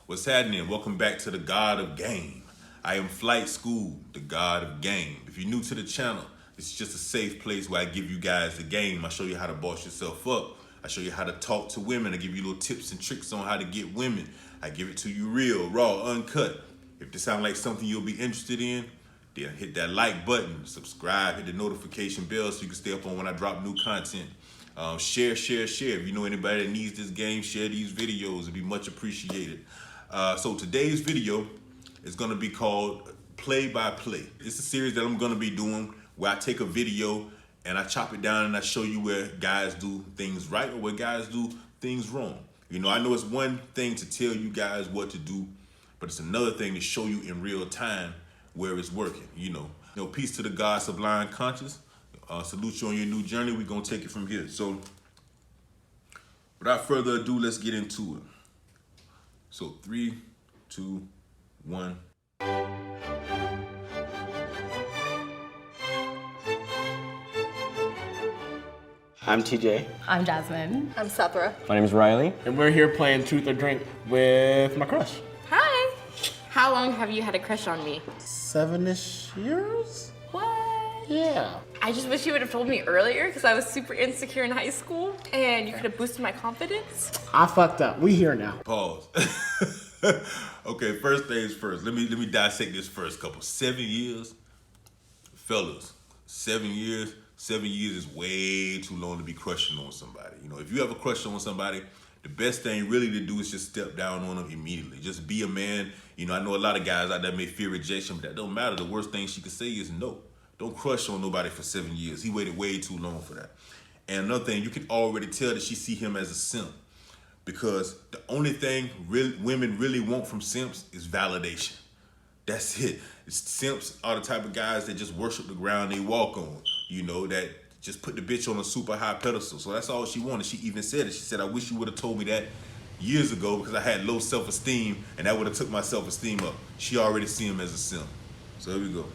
What's happening? Welcome back to the God of Game. I am Flight School, the God of Game. If you're new to the channel, it's just a safe place where I give you guys the game. I show you how to boss yourself up. I show you how to talk to women. I give you little tips and tricks on how to get women. I give it to you real, raw, uncut. If this sounds like something you'll be interested in, then hit that like button, subscribe, hit the notification bell so you can stay up on when I drop new content. Share. If you know anybody that needs this game, share these videos. It'd be much appreciated. So today's video is gonna be called Play by Play. It's a series that I'm gonna be doing where I take a video and I chop it down and I show you where guys do things right or where guys do things wrong. You know, I know it's one thing to tell you guys what to do, but it's another thing to show you in real time where it's working, you know. Peace to the God Sublime Conscious. Salute you on your new journey. We're gonna take it from here. So without further ado, let's get into it. So 3, 2, 1. I'm TJ. I'm Jasmine. I'm Sathra. My name is Riley. And we're here playing Truth or Drink with my crush. Hi. How long have you had a crush on me? 7-ish years? What? Yeah. I just wish you would have told me earlier because I was super insecure in high school and you could have boosted my confidence. I fucked up. We here now. Pause. Okay, first things first. Let me dissect this first couple. 7 years, fellas. 7 years. 7 years is way too long to be crushing on somebody. You know, if you have a crush on somebody, the best thing really to do is just step down on them immediately. Just be a man. You know, I know a lot of guys out there may fear rejection, but that don't matter. The worst thing she could say is no. Don't crush on nobody for 7 years. He waited way too long for that. And another thing, you can already tell that she see him as a simp, because the only thing women really want from simps is validation. That's it. Simps are the type of guys that just worship the ground they walk on, you know, that just put the bitch on a super high pedestal. So that's all she wanted. She even said it. She said, I wish you would have told me that years ago because I had low self-esteem and that would have took my self-esteem up. She already see him as a simp. So here we go.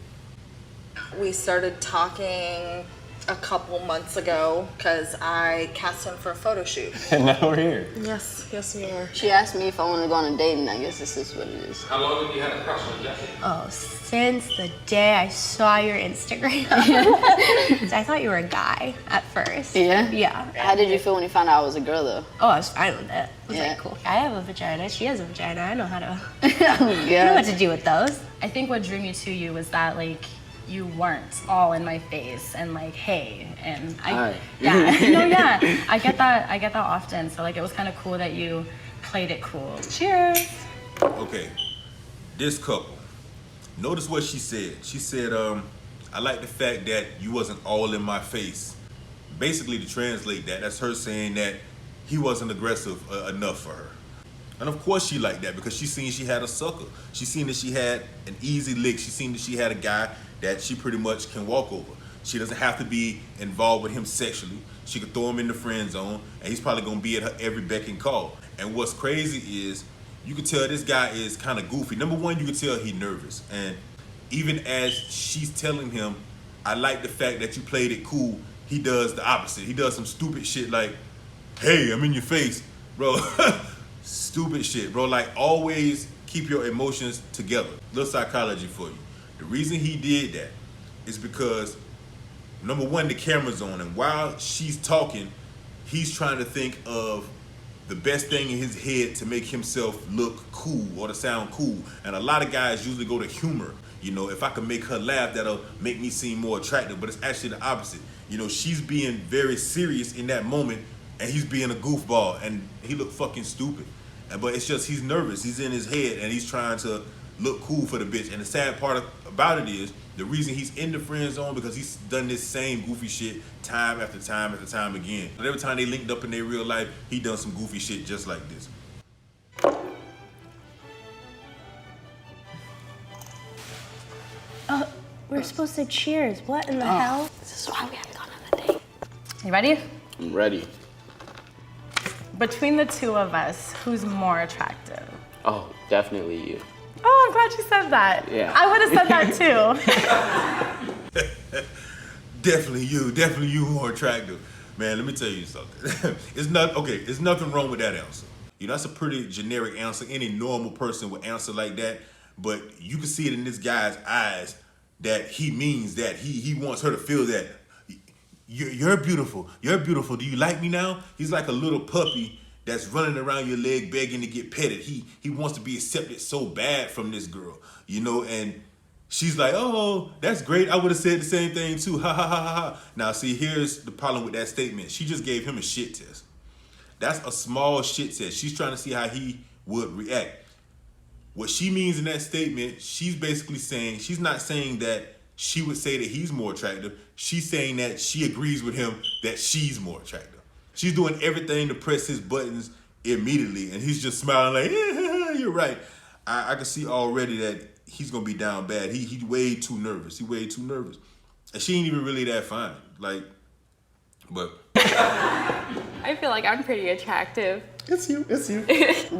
We started talking a couple months ago because I cast him for a photo shoot. And now we're here. Yes, we are. She asked me if I want to go on a date, and I guess this is what it is. How long have you had a crush on Jesse? Oh, since the day I saw your Instagram. I thought you were a guy at first. Yeah? Yeah. How did you feel when you found out I was a girl, though? Oh, I was fine with it. I was Yeah. like, cool. I have a vagina. She has a vagina. I know how to. Oh, I know what God. to do with those. I think what drew me to you was that you weren't all in my face and hey, and Hi. I get that often. So it was kind of cool that you played it cool. Cheers. Okay, this couple. Notice what she said. She said, I like the fact that you wasn't all in my face. Basically, to translate that's her saying that he wasn't aggressive enough for her. And of course she liked that because she seen she had a sucker. She seen that she had an easy lick. She seen that she had a guy that she pretty much can walk over. She doesn't have to be involved with him sexually. She could throw him in the friend zone and he's probably gonna be at her every beck and call. And what's crazy is you can tell this guy is kind of goofy. Number one, you can tell he's nervous. And even as she's telling him, I like the fact that you played it cool, he does the opposite. He does some stupid shit like, hey, I'm in your face, bro. Stupid shit, bro. Always keep your emotions together. Little psychology for you. The reason he did that is because, number one, the camera's on, and while she's talking, he's trying to think of the best thing in his head to make himself look cool or to sound cool. And a lot of guys usually go to humor. You know, if I can make her laugh, that'll make me seem more attractive. But it's actually the opposite. You know, she's being very serious in that moment, and he's being a goofball, and he looked fucking stupid. But it's just he's nervous. He's in his head, and he's trying to look cool for the bitch. And the sad part about it is the reason he's in the friend zone because he's done this same goofy shit time after time after time again. But every time they linked up in their real life, he done some goofy shit just like this. We're supposed to cheers. What in the hell? This is why we haven't gone on a date. You ready? I'm ready. Between the two of us, who's more attractive? Oh, definitely you. Oh, I'm glad you said that. Yeah. I would have said that too. Definitely you more attractive. Man, let me tell you something. It's nothing wrong with that answer. You know, that's a pretty generic answer. Any normal person would answer like that. But you can see it in this guy's eyes that he means that. He wants her to feel that you're beautiful. You're beautiful. Do you like me now? He's like a little puppy that's running around your leg begging to get petted. He wants to be accepted so bad from this girl, you know, and she's like, oh, that's great. I would have said the same thing too. Ha ha ha ha ha. Now see, here's the problem with that statement. She just gave him a shit test. That's a small shit test. She's trying to see how he would react. What she means in that statement, she's basically saying, she's not saying that she would say that he's more attractive. She's saying that she agrees with him that she's more attractive. She's doing everything to press his buttons immediately. And he's just smiling like, yeah, you're right. I can see already that he's going to be down bad. He's way too nervous. He's way too nervous. And she ain't even really that fine. Like, but. I feel like I'm pretty attractive. It's you. It's you.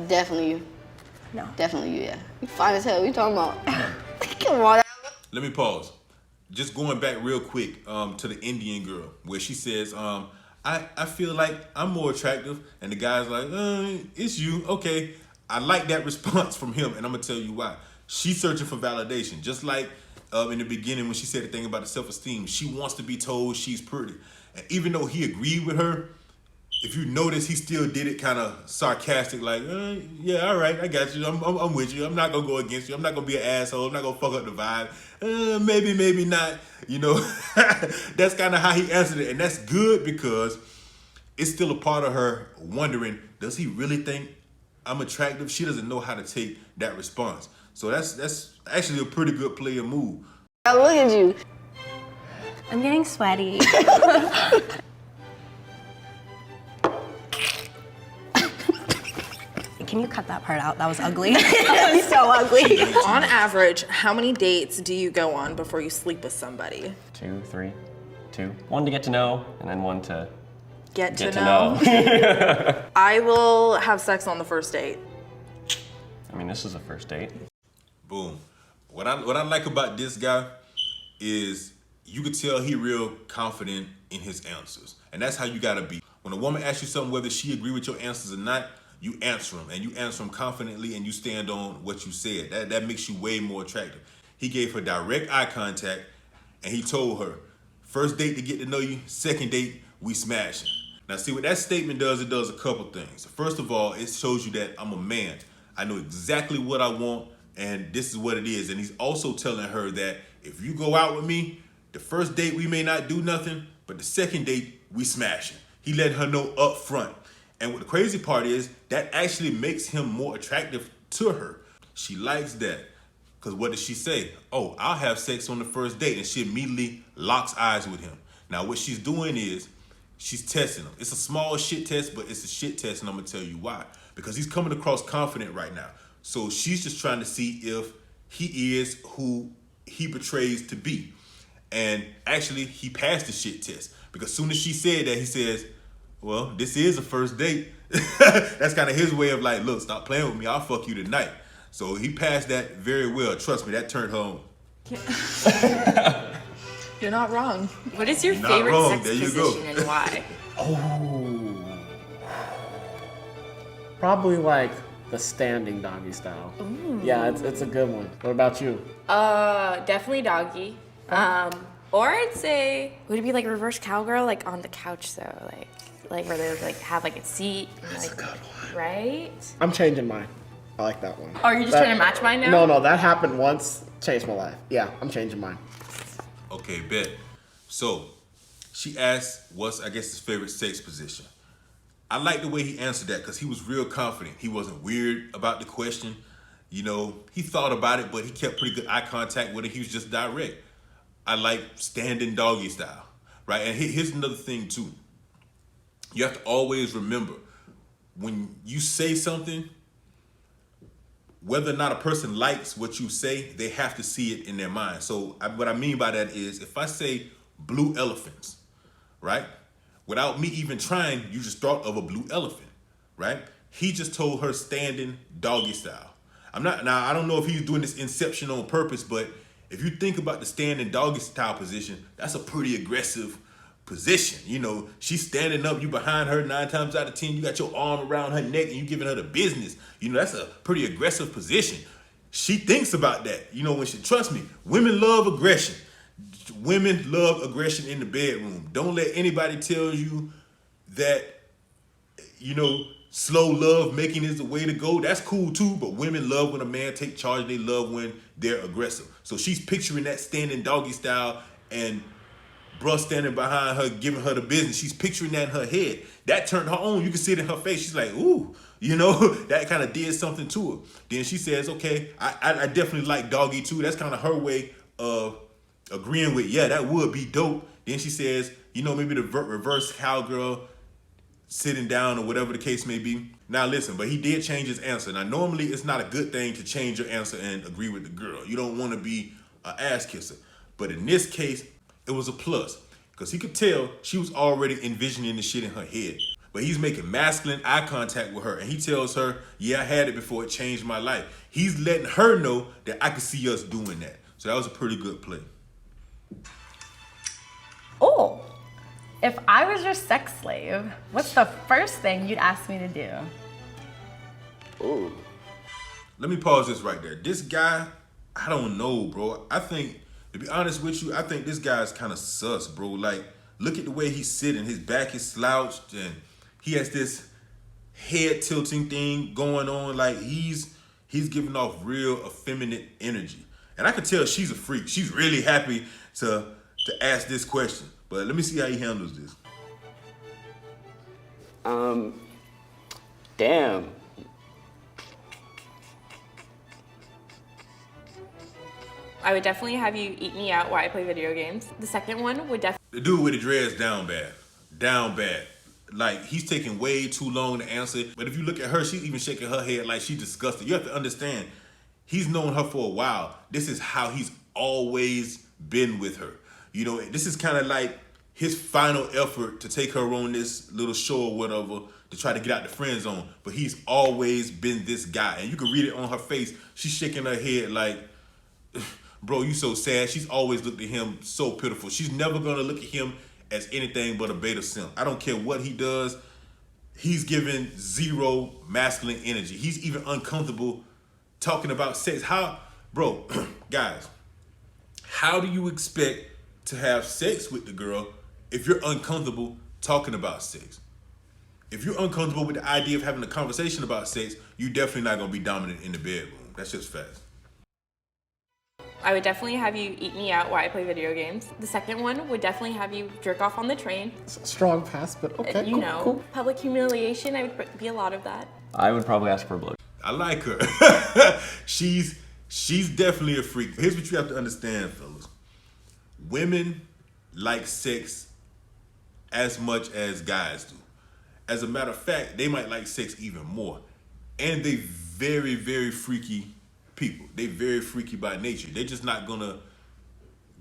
Definitely you. No. Definitely you, yeah. You fine as hell. What you talking about? Come on. Let me pause. Just going back real quick to the Indian girl where she says, I feel like I'm more attractive. And the guy's like, it's you. Okay. I like that response from him. And I'm going to tell you why. She's searching for validation. Just like in the beginning when she said the thing about the self-esteem. She wants to be told she's pretty. And even though he agreed with her, if you notice, he still did it kind of sarcastic, like, yeah, all right, I got you. I'm with you. I'm not going to go against you. I'm not going to be an asshole. I'm not going to fuck up the vibe. Maybe not. You know, that's kind of how he answered it. And that's good because it's still a part of her wondering, does he really think I'm attractive? She doesn't know how to take that response. So that's actually a pretty good player move. Look at you. I'm getting sweaty. Can you cut that part out? That was ugly. That was so ugly. On average, how many dates do you go on before you sleep with somebody? 2, 3, 2. One to get to know, and then one to Get get to to know. know. I will have sex on the first date. I mean, this is a first date. Boom. What I like about this guy is you could tell he real confident in his answers. And that's how you gotta be. When a woman asks you something, whether she agree with your answers or not, you answer them. And you answer them confidently and you stand on what you said. That makes you way more attractive. He gave her direct eye contact and he told her, first date to get to know you, second date, we smashing. Now see what that statement does, it does a couple things. First of all, it shows you that I'm a man. I know exactly what I want and this is what it is. And he's also telling her that if you go out with me, the first date we may not do nothing, but the second date we smashing. He let her know up front. And what the crazy part is, that actually makes him more attractive to her. She likes that. Because what does she say? Oh, I'll have sex on the first date. And she immediately locks eyes with him. Now what she's doing is, she's testing him. It's a small shit test, but it's a shit test, and I'm gonna tell you why. Because he's coming across confident right now. So she's just trying to see if he is who he portrays to be. And actually, he passed the shit test. Because as soon as she said that, he says, well, this is a first date. That's kind of his way of like, look, stop playing with me. I'll fuck you tonight. So he passed that very well. Trust me, that turned her on. You're not wrong. What is your Not favorite wrong. sex There you go. position and why? Probably like the standing doggy style. Ooh. Yeah, it's a good one. What about you? Definitely doggy. Or I'd say, would it be like reverse cowgirl, like on the couch though, like where they would like have like a seat. That's like, a good one. Right? I'm changing mine. I like that one. Oh, you're just trying to match mine now? No, that happened once. Changed my life. Yeah, I'm changing mine. Okay, bet. So she asked what's, I guess, his favorite sex position. I like the way he answered that because he was real confident. He wasn't weird about the question. You know, he thought about it, but he kept pretty good eye contact with it. He was just direct. I like standing doggy style, right? And here's another thing too. You have to always remember when you say something, whether or not a person likes what you say, they have to see it in their mind. So what I mean by that is if I say blue elephants, right? Without me even trying, you just thought of a blue elephant, right? He just told her standing doggy style. I don't know if he's doing this inception on purpose, but if you think about the standing doggy style position, that's a pretty aggressive position. You know, she's standing up, you behind her 9 times out of 10, you got your arm around her neck and you giving her the business. You know, that's a pretty aggressive position. She thinks about that. You know, when she, trust me, women love aggression. Women love aggression in the bedroom. Don't let anybody tell you that, you know, slow love making is the way to go. That's cool too, but women love when a man take charge. They love when they're aggressive. So she's picturing that standing doggy style and bruh standing behind her, giving her the business. She's picturing that in her head. That turned her on. You can see it in her face. She's like, ooh, you know, that kind of did something to her. Then she says, okay, I definitely like doggy too. That's kind of her way of agreeing with, yeah, that would be dope. Then she says, you know, maybe the reverse cowgirl, sitting down or whatever the case may be. Now listen, but he did change his answer. Now normally it's not a good thing to change your answer and agree with the girl. You don't want to be an ass kisser. But in this case, it was a plus because he could tell she was already envisioning the shit in her head. But he's making masculine eye contact with her and he tells her, yeah, I had it before, it changed my life. He's letting her know that I could see us doing that. So that was a pretty good play. Oh, if I was your sex slave, what's the first thing you'd ask me to do? Ooh. Let me pause this right there. This guy, I don't know, bro. I think, to be honest with you, I think this guy's kind of sus, bro. Like, look at the way he's sitting. His back is slouched and he has this head tilting thing going on. Like, he's giving off real effeminate energy. And I could tell she's a freak. She's really happy to ask this question. But let me see how he handles this. Damn. I would definitely have you eat me out while I play video games. The second one would definitely... The dude with the dreads down bad. Down bad. Like, he's taking way too long to answer. But if you look at her, she's even shaking her head like she's disgusted. You have to understand, he's known her for a while. This is how he's always been with her. You know, this is kind of like his final effort to take her on this little show or whatever to try to get out the friend zone. But he's always been this guy. And you can read it on her face. She's shaking her head like, bro, you so sad. She's always looked at him so pitiful. She's never going to look at him as anything but a beta simp. I don't care what he does. He's giving zero masculine energy. He's even uncomfortable talking about sex. How, bro, guys, how do you expect to have sex with the girl if you're uncomfortable talking about sex? If you're uncomfortable with the idea of having a conversation about sex, you're definitely not going to be dominant in the bedroom. That's just facts. I would definitely have you eat me out while I play video games. The second one would definitely have you jerk off on the train. Strong pass, but okay, You know, cool. public humiliation, I would be a lot of that. I would probably ask for a blow. I like her. She's definitely a freak. Here's what you have to understand, fellas. Women like sex as much as guys do. As a matter of fact, they might like sex even more. And they very, very freaky people. They very freaky by nature. They're just not gonna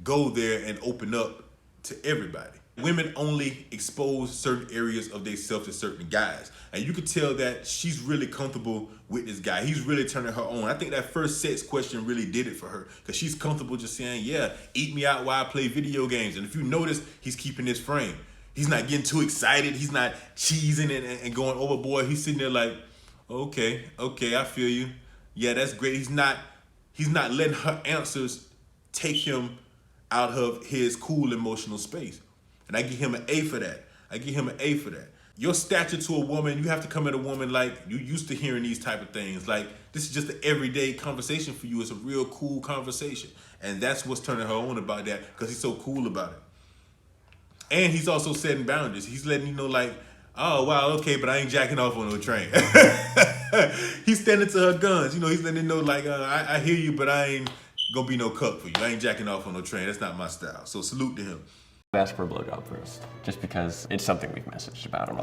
go there and open up to everybody. Women only expose certain areas of themselves to certain guys. And you could tell that she's really comfortable with this guy. He's really turning her on. I think that first sex question really did it for her because she's comfortable just saying, yeah, eat me out while I play video games. And if you notice, he's keeping his frame. He's not getting too excited. He's not cheesing and going overboard. He's sitting there like, okay, I feel you. Yeah, that's great. He's not letting her answers take him out of his cool emotional space. And I give him an A for that. Your stature to a woman, you have to come at a woman like you used to hearing these type of things. Like, this is just an everyday conversation for you. It's a real cool conversation. And that's what's turning her on about that because he's so cool about it. And he's also setting boundaries. He's letting you know like, oh, wow, okay, but I ain't jacking off on no train. He's standing to her guns. You know, he's letting her know like, I hear you, but I ain't gonna be no cuck for you. I ain't jacking off on no train. That's not my style. So salute to him. Ask for a blowjob first, just because it's something we've messaged about. I'm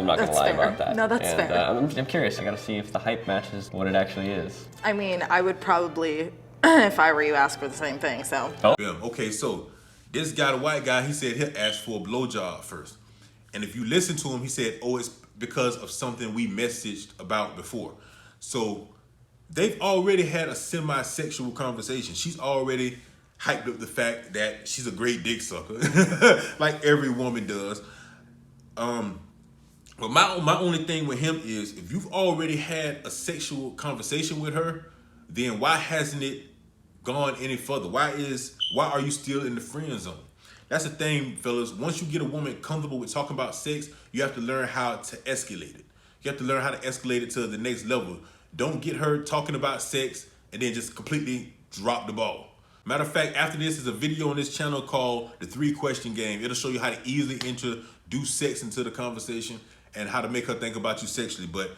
not gonna lie about that. No, that's and, fair. I'm curious. I gotta see if the hype matches what it actually is. I mean, I would probably, if I were you, ask for the same thing, so. Yeah, okay, so this guy, the white guy, he said he'll ask for a blowjob first. And if you listen to him, he said, oh, it's because of something we messaged about before. So they've already had a semi-sexual conversation. She's already hyped up the fact that she's a great dick sucker, like every woman does. But my only thing with him is, if you've already had a sexual conversation with her, then why hasn't it gone any further? Why are you still in the friend zone? That's the thing, fellas. Once you get a woman comfortable with talking about sex, you have to learn how to escalate it. You have to learn how to escalate it to the next level. Don't get her talking about sex and then just completely drop the ball. Matter of fact, after this is a video on this channel called The 3-Question Game. It'll show you how to easily introduce sex into the conversation and how to make her think about you sexually. But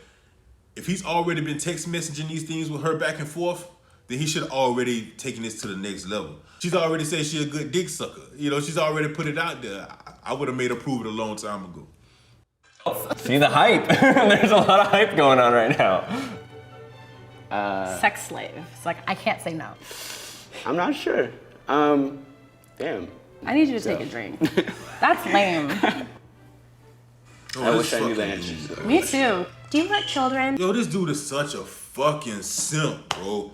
if he's already been text messaging these things with her back and forth, then he should have already taken this to the next level. She's already said she's a good dick sucker. You know, she's already put it out there. I would have made her prove it a long time ago. See the hype. There's a lot of hype going on right now. Sex slave. It's like, I can't say no. I'm not sure. Damn. I need you to take a drink. That's lame. I wish I knew the answers. Me too. Do you want children? Yo, this dude is such a fucking simp, bro.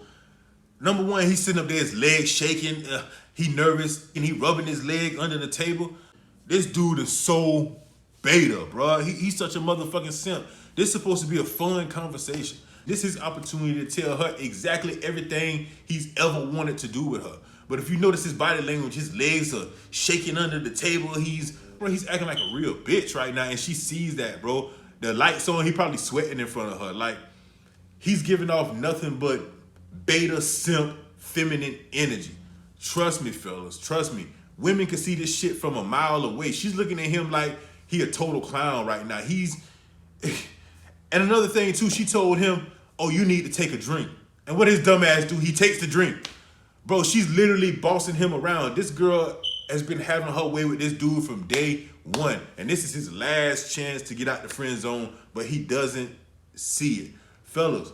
Number one, he's sitting up there, his legs shaking. He nervous, and he rubbing his leg under the table. This dude is so beta, bro. He's such a motherfucking simp. This is supposed to be a fun conversation. This is his opportunity to tell her exactly everything he's ever wanted to do with her. But if you notice his body language, his legs are shaking under the table. He's acting like a real bitch right now, and she sees that, bro. The light's on, he probably sweating in front of her. Like, he's giving off nothing but beta simp feminine energy. Trust me, fellas, trust me. Women can see this shit from a mile away. She's looking at him like he a total clown right now. And another thing too, she told him, oh, you need to take a drink. And what his dumb ass do? He takes the drink. Bro, she's literally bossing him around. This girl has been having her way with this dude from day one. And this is his last chance to get out the friend zone, but he doesn't see it. Fellas,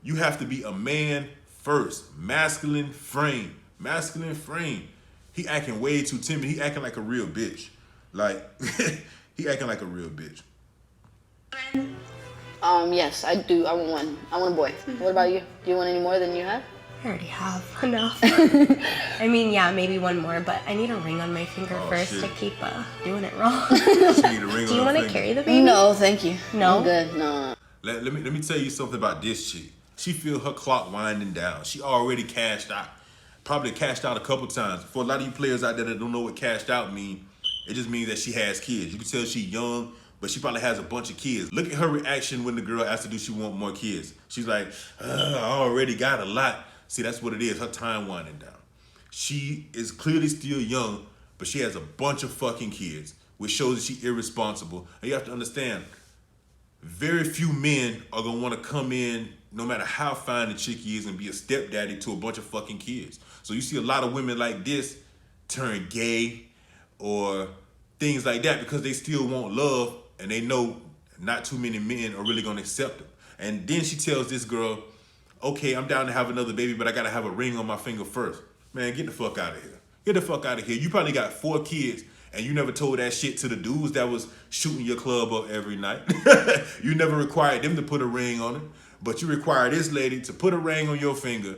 you have to be a man first. Masculine frame. Masculine frame. He acting way too timid. He acting like a real bitch. Like, he acting like a real bitch. Yes, I do. I want one. I want a boy. What about you? Do you want any more than you have? I already have enough. I mean, yeah, maybe one more, but I need a ring on my finger first shit. to keep doing it wrong. She need a ring Do you on her want to finger. carry the baby? No, thank you. No? I'm good. No. Let me tell you something about this chick. She feel her clock winding down. She already cashed out. Probably cashed out a couple times. For a lot of you players out there that don't know what cashed out mean, it just means that she has kids. You can tell she young, but she probably has a bunch of kids. Look at her reaction when the girl asked her, do she want more kids? She's like, I already got a lot. See, that's what it is, her time winding down. She is clearly still young, but she has a bunch of fucking kids, which shows that she's irresponsible. And you have to understand, very few men are gonna wanna come in, no matter how fine the chick is, and be a stepdaddy to a bunch of fucking kids. So you see a lot of women like this turn gay or things like that because they still want love and they know not too many men are really gonna accept them. And then she tells this girl, okay, I'm down to have another baby, but I gotta have a ring on my finger first. Man, get the fuck out of here. Get the fuck out of here. You probably got 4 kids and you never told that shit to the dudes that was shooting your club up every night. You never required them to put a ring on it, but you require this lady to put a ring on your finger,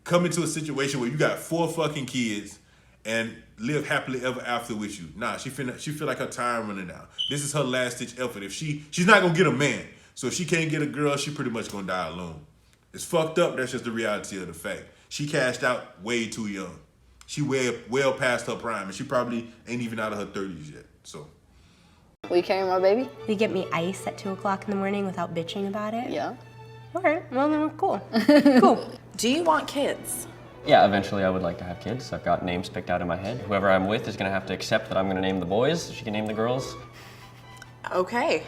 come into a situation where you got 4 fucking kids and live happily ever after with you. Nah, she feel like her time running out. This is her last ditch effort. If she's not gonna get a man. So if she can't get a girl, she pretty much gonna die alone. It's fucked up, that's just the reality of the fact. She cashed out way too young. She well past her prime, and she probably ain't even out of her 30s yet, so. Will you carry my baby? You get me ice at 2 o'clock in the morning without bitching about it? Yeah. All right, well then we're cool. Cool. Do you want kids? Yeah, eventually I would like to have kids. I've got names picked out in my head. Whoever I'm with is gonna have to accept that I'm gonna name the boys. She can name the girls. Okay.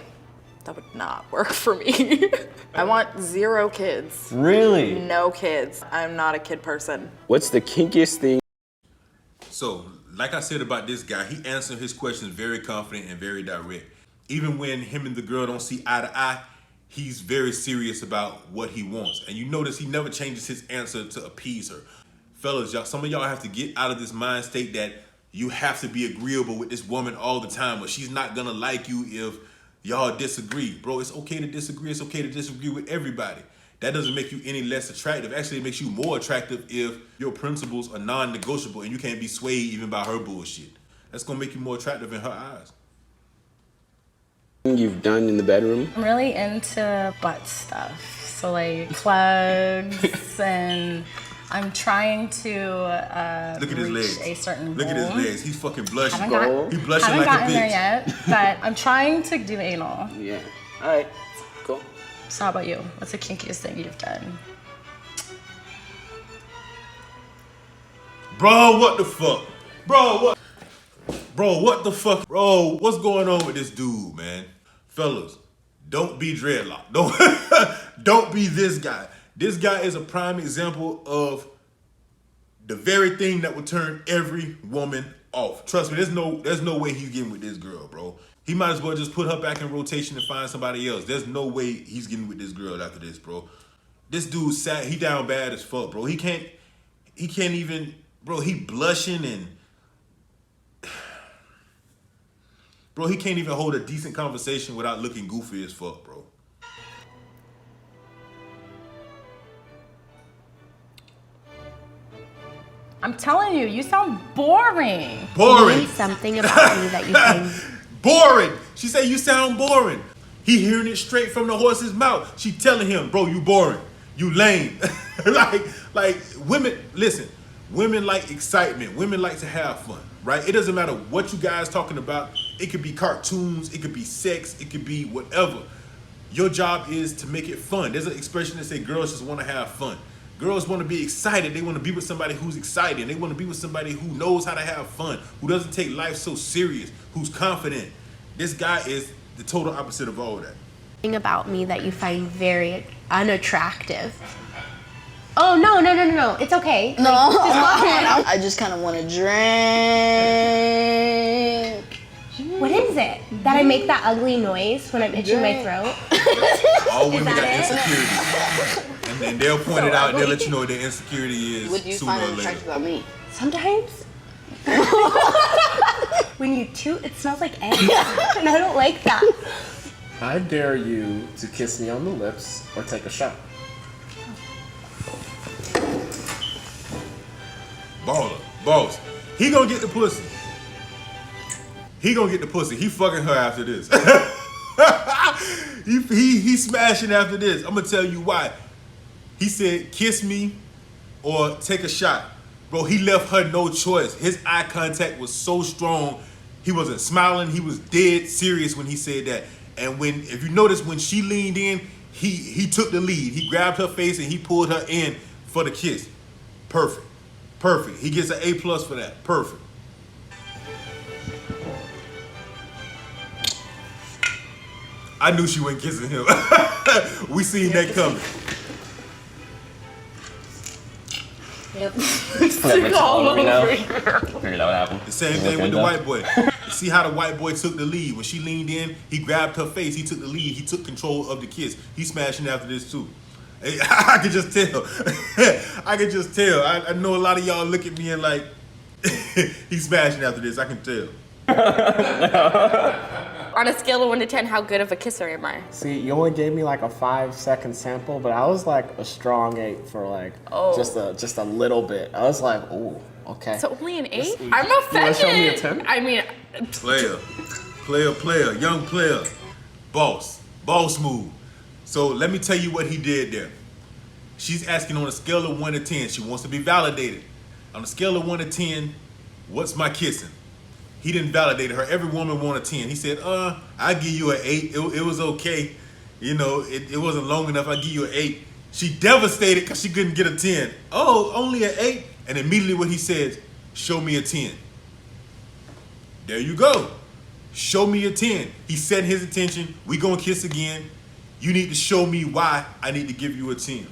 That would not work for me. I want 0 kids. Really? No kids. I'm not a kid person. What's the kinkiest thing? So, like I said about this guy, he answered his questions very confident and very direct. Even when him and the girl don't see eye to eye, he's very serious about what he wants. And you notice he never changes his answer to appease her. Fellas, y'all, some of y'all have to get out of this mind state that you have to be agreeable with this woman all the time, or she's not gonna like you if y'all disagree. Bro, it's okay to disagree. It's okay to disagree with everybody. that doesn't make you any less attractive. Actually, it makes you more attractive if your principles are non-negotiable and you can't be swayed even by her bullshit. That's gonna make you more attractive in her eyes. You've done in the bedroom? I'm really into butt stuff. So like plugs and I'm trying to Look at his reach legs. a certain Look at his goal. legs. He's fucking blushing. Haven't He blushing haven't like a gotten there bitch. yet, but I'm trying to do anal. Yeah. All right. Cool. So how about you? What's the kinkiest thing you've done? Bro, what the fuck? Bro, what the fuck? Bro, what's going on with this dude, man? Fellas, don't be dreadlocked. Don't be this guy. This guy is a prime example of the very thing that would turn every woman off. Trust me, there's no way he's getting with this girl, bro. He might as well just put her back in rotation and find somebody else. There's no way he's getting with this girl after this, bro. This dude he down bad as fuck, bro. He can't even, bro, he blushing and bro, he can't even hold a decent conversation without looking goofy as fuck, bro. I'm telling you, you sound boring. Boring. Name something about me that you find. Boring. She said you sound boring. He hearing it straight from the horse's mouth. She telling him, bro, you boring. You lame. like women, listen, women like excitement. Women like to have fun, right? It doesn't matter what you guys talking about. It could be cartoons, it could be sex, it could be whatever. Your job is to make it fun. There's an expression that say girls just want to have fun. Girls want to be excited. They want to be with somebody who's excited. They want to be with somebody who knows how to have fun, who doesn't take life so serious, who's confident. This guy is the total opposite of all that. Thing about me that you find very unattractive. Oh, no. It's okay. No, Like, just go ahead. I just kind of want to drink. What is it? That I make that ugly noise when I'm itching my throat? All women got that it? insecurities. And they'll point it out and they'll let you know what their insecurity is Would you sooner find or it later. attractive about me? Sometimes. When you toot, it smells like eggs. And I don't like that. I dare you to kiss me on the lips or take a shot. Baller. Boss. He gonna get the pussy. He gonna get the pussy. He fucking her after this. he smashing after this. I'm gonna tell you why. He said, kiss me or take a shot. Bro, he left her no choice. His eye contact was so strong. He wasn't smiling. He was dead serious when he said that. And if you notice, when she leaned in, he took the lead. He grabbed her face and he pulled her in for the kiss. Perfect. Perfect. He gets an A+ for that. Perfect. I knew she wasn't kissing him. We seen that coming. That makes it all over now. Figured out what happened. The same thing with the white boy. You see how the white boy took the lead. When she leaned in, he grabbed her face. He took the lead. He took control of the kiss. He's smashing after this too. I could just tell. I could just tell. I know a lot of y'all look at me and like, he's smashing after this. I can tell. On a scale of 1 to 10, how good of a kisser am I? See, you only gave me like a 5-second sample, but I was like a strong 8 for like just a little bit. I was like, ooh, okay. So only an 8? I'm offended. show me a 10? I mean, Player, young player, boss move. So let me tell you what he did there. She's asking on a scale of 1 to 10. She wants to be validated. On a scale of 1 to 10, what's my kissing? He didn't validate her. Every woman want a 10. He said, I give you an 8. It was okay. You know, it wasn't long enough. I give you an 8. She devastated because she couldn't get a 10. Oh, only an 8? And immediately what he says, show me a 10. There you go. Show me a 10. He set his attention. We gonna kiss again. You need to show me why I need to give you a 10.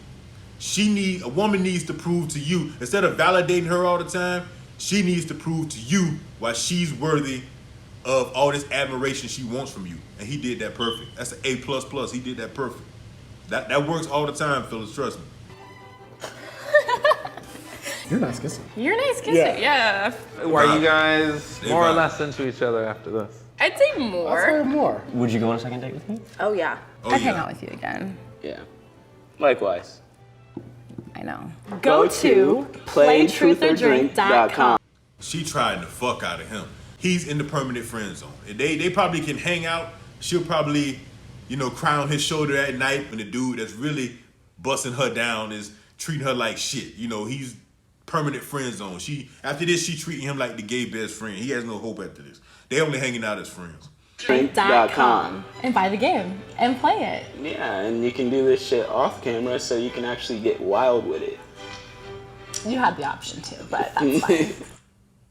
A woman needs to prove to you, instead of validating her all the time, she needs to prove to you why she's worthy of all this admiration she wants from you. And he did that perfect. That's an A++. He did that perfect. That works all the time, Phyllis, trust me. You're a nice kisser. you're a nice kisser. Yeah. Were you guys They more or vibe. less into each other after this? I'd say I'll more. say more. Would you go on a second date with me? Oh, yeah. Oh, I'd hang yeah. out with you again. Yeah. Likewise. I know. Go to playtruthordrink.com. She tried the fuck out of him. He's in the permanent friend zone. They probably can hang out. She'll probably, cry on his shoulder at night when the dude that's really busting her down is treating her like shit. He's permanent friend zone. After this, she treating him like the gay best friend. He has no hope after this. They only hanging out as friends. Drink.com. And buy the game and play it. Yeah, and you can do this shit off camera so you can actually get wild with it. You had the option too, but that's fine.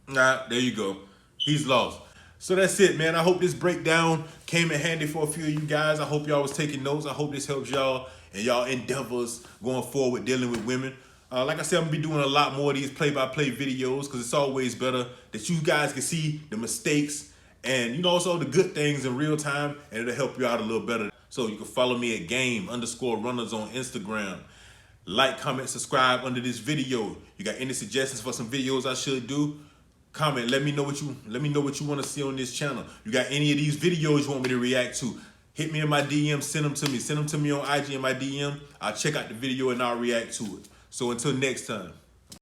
Nah, there you go. He's lost. So that's it, man. I hope this breakdown came in handy for a few of you guys. I hope y'all was taking notes. I hope this helps y'all and y'all endeavors going forward dealing with women. Like I said, I'm going to be doing a lot more of these play-by-play videos because it's always better that you guys can see the mistakes and, also the good things in real time, and it'll help you out a little better. So you can follow me at game_runners on Instagram. Like, comment, subscribe under this video. You got any suggestions for some videos I should do? Comment. Let me know what you want to see on this channel. You got any of these videos you want me to react to? Hit me in my DM. Send them to me. Send them to me on IG in my DM. I'll check out the video and I'll react to it. So until next time.